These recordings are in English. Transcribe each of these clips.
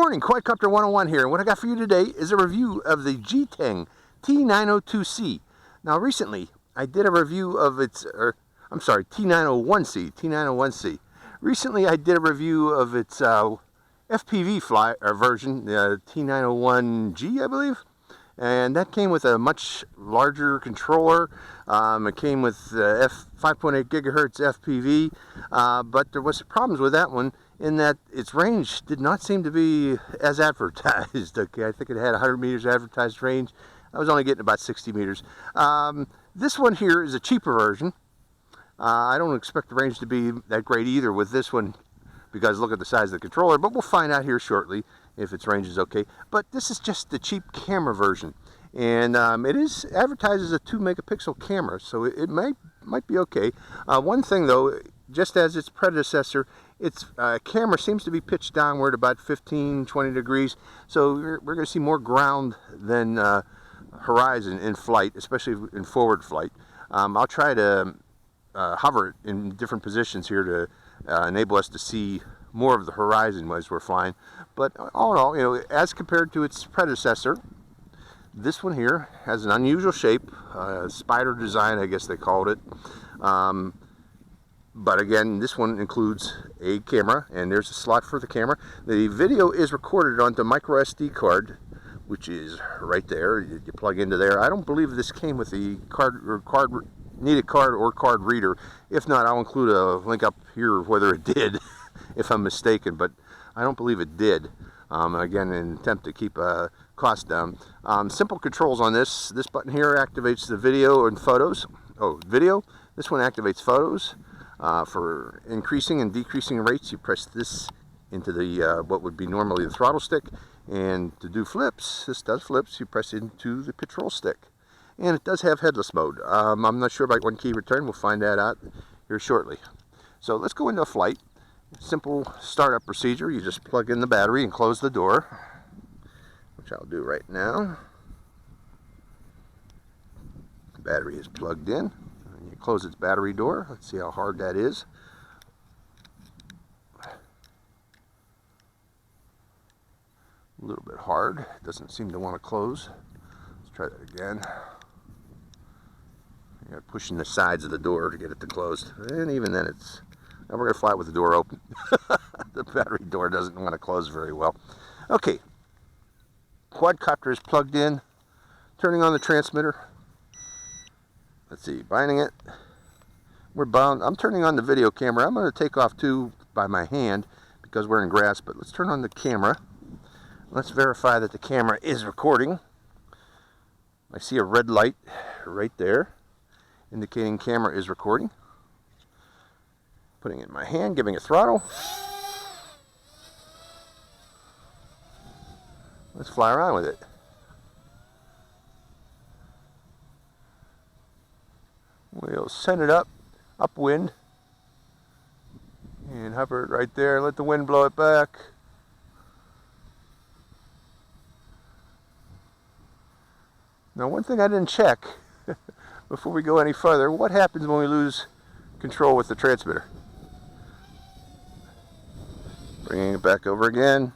morning, Quadcopter 101 here, and what I got for you today is a review of the GTeng T902C. Now recently, I did a review of its, T901C. Recently I did a review of its FPV fly version, the T901G I believe, and that came with a much larger controller. It came with 5.8 gigahertz FPV, but there was problems with that one in that its range did not seem to be as advertised. Okay, I think it had 100 meters advertised range. I was only getting about 60 meters. This one here is a cheaper version. I don't expect the range to be that great either with this one, because look at the size of the controller, but we'll find out here shortly if its range is okay. But this is just the cheap camera version, and it is advertised as a 2 megapixel camera, so it might be okay. One thing though, just as its predecessor, its camera seems to be pitched downward about 15-20 degrees, so we're going to see more ground than horizon in flight, especially in forward flight. I'll try to hover it in different positions here to enable us to see more of the horizon as we're flying. But all in all, you know, as compared to its predecessor, this one here has an unusual shape, spider design, I guess they called it. But again, this one includes a camera, and there's a slot for the camera. The video is recorded onto microSD card, which is right there. You plug into there. I don't believe this came with the needed card or card reader. If not, I'll include a link up here whether it did, if I'm mistaken, but I don't believe it did. Again, in an attempt to keep costs down. Simple controls on this. This button here activates the video and photos. Oh, video. This one activates photos. For increasing and decreasing rates, you press this into the what would be normally the throttle stick, and to do flips, this does flips, you press into the control stick. And it does have headless mode. I'm not sure about one key return. We'll find that out here shortly. So let's go into a flight. Simple startup procedure. You just plug in the battery and close the door, which I'll do right now. The battery is plugged in. You close its battery door. Let's see how hard that is. A little bit hard. It doesn't seem to want to close. Let's try that again. You got pushing the sides of the door to get it to close, and even then it's. Now we're going to fly with the door open. The battery door doesn't want to close very well. Okay, quadcopter is plugged in. Turning on the transmitter. Let's see, binding it. We're bound. I'm turning on the video camera. I'm going to take off too by my hand because we're in grass, but let's turn on the camera. Let's verify that the camera is recording. I see a red light right there indicating camera is recording. Putting it in my hand, giving it throttle. Let's fly around with it. We'll send it up, upwind, and hover it right there. Let the wind blow it back. Now, one thing I didn't check before we go any further, what happens when we lose control with the transmitter? Bringing it back over again,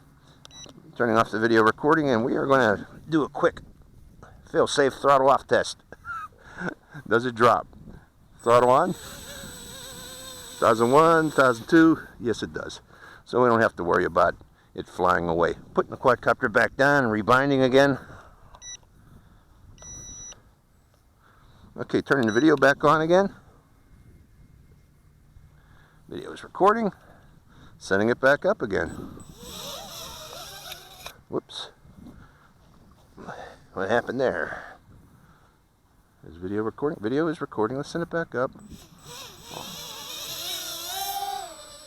turning off the video recording, and we are going to do a quick fail-safe throttle off test. Does it drop? Throttle on. 1001, 1002. Yes, it does. So we don't have to worry about it flying away. Putting the quadcopter back down and rebinding again. Okay, turning the video back on again. Video is recording. Setting it back up again. Whoops. What happened there? Is video recording? Video is recording. Let's send it back up.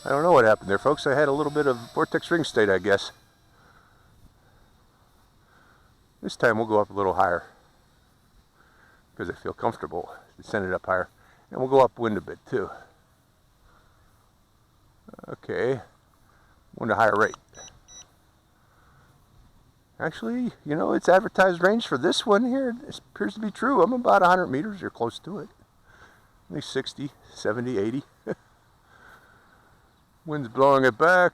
I don't know what happened there, folks. I had a little bit of vortex ring state, I guess. This time we'll go up a little higher because I feel comfortable to send it up higher. And we'll go upwind a bit too. Okay. Wind a higher rate. Actually, you know, its advertised range for this one here appears to be true. I'm about 100 meters or close to it. At least 60, 70, 80. Wind's blowing it back.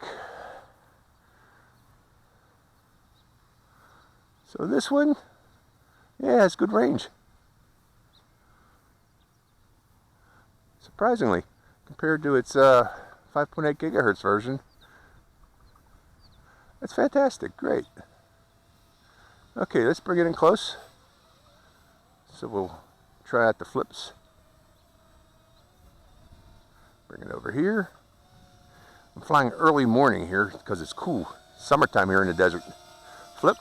So this one, yeah, has good range. Surprisingly, compared to its 5.8 gigahertz version. That's fantastic, great. Okay, let's bring it in close. So we'll try out the flips. Bring it over here. I'm flying early morning here because it's cool. Summertime here in the desert. Flip.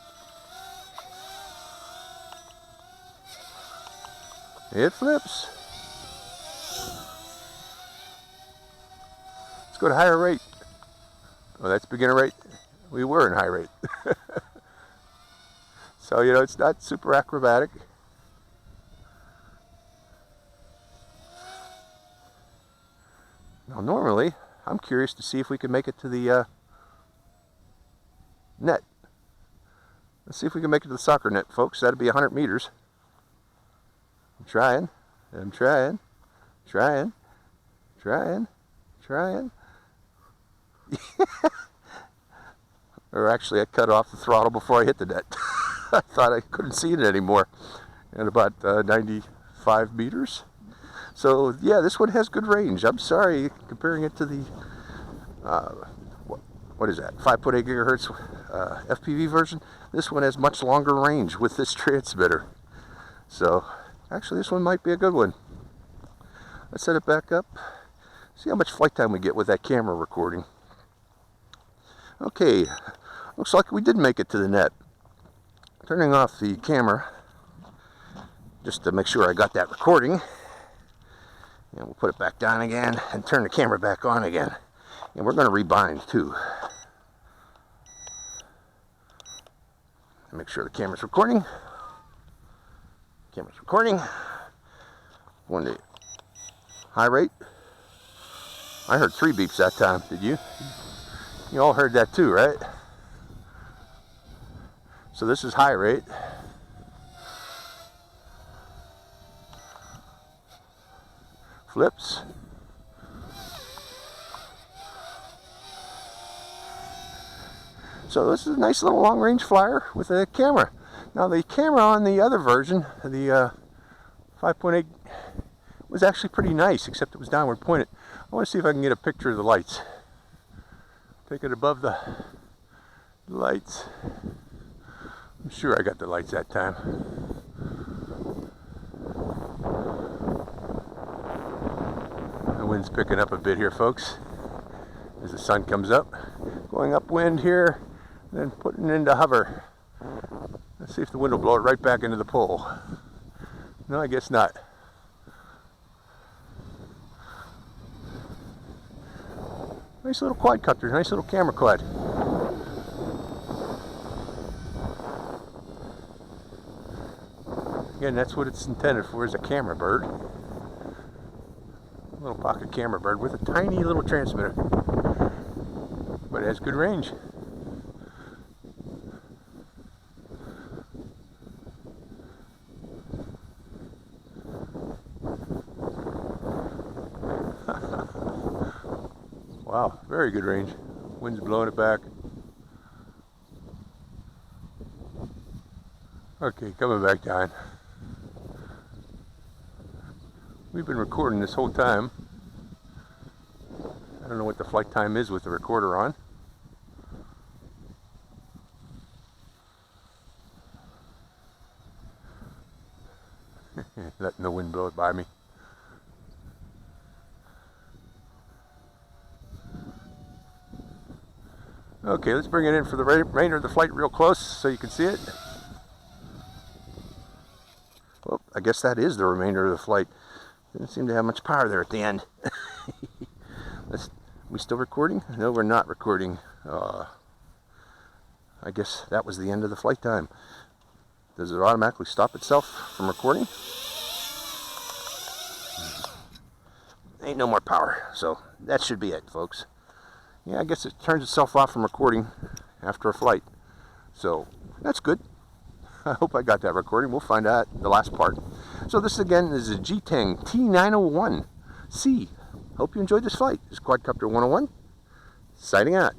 It flips. Let's go to higher rate. Oh, that's beginner rate. We were in high rate. So, you know, it's not super acrobatic. Now, normally, I'm curious to see if we can make it to the net. Let's see if we can make it to the soccer net, folks. That'd be 100 meters. I'm trying. I'm trying. Trying. Trying. Trying. Or actually, I cut off the throttle before I hit the net. I thought I couldn't see it anymore. At about 95 meters. So, yeah, this one has good range. I'm sorry, comparing it to the, what is that, 5.8 gigahertz FPV version. This one has much longer range with this transmitter. So, actually, this one might be a good one. Let's set it back up. See how much flight time we get with that camera recording. Okay, looks like we did make it to the net. Turning off the camera, just to make sure I got that recording. And we'll put it back down again and turn the camera back on again. And we're going to rebind too. Make sure the camera's recording. Camera's recording. Going to high rate. I heard 3 beeps that time. Did you? You all heard that too, right? So this is high rate. Flips. So this is a nice little long-range flyer with a camera. Now the camera on the other version, the 5.8, was actually pretty nice, except it was downward pointed. I want to see if I can get a picture of the lights. Take it above the lights. I'm sure I got the lights that time. The wind's picking up a bit here, folks, as the sun comes up. Going upwind here, then putting it into hover. Let's see if the wind will blow it right back into the pole. No, I guess not. Nice little quadcopter, nice little camera quad. Again, that's what it's intended for, is a camera bird. A little pocket camera bird with a tiny little transmitter. But it has good range. Wow, very good range. Wind's blowing it back. Okay, coming back down. We've been recording this whole time. I don't know what the flight time is with the recorder on. Letting the wind blow it by me. Okay, let's bring it in for the remainder of the flight real close so you can see it. Well, I guess that is the remainder of the flight. Didn't seem to have much power there at the end. We still recording? No, we're not recording. I guess that was the end of the flight time. Does it automatically stop itself from recording? Ain't no more power, so that should be it, folks. Yeah, I guess it turns itself off from recording after a flight. So, that's good. I hope I got that recording. We'll find out the last part. So this again is a GTeng T901C. Hope you enjoyed this flight. This is Quadcopter 101, signing out.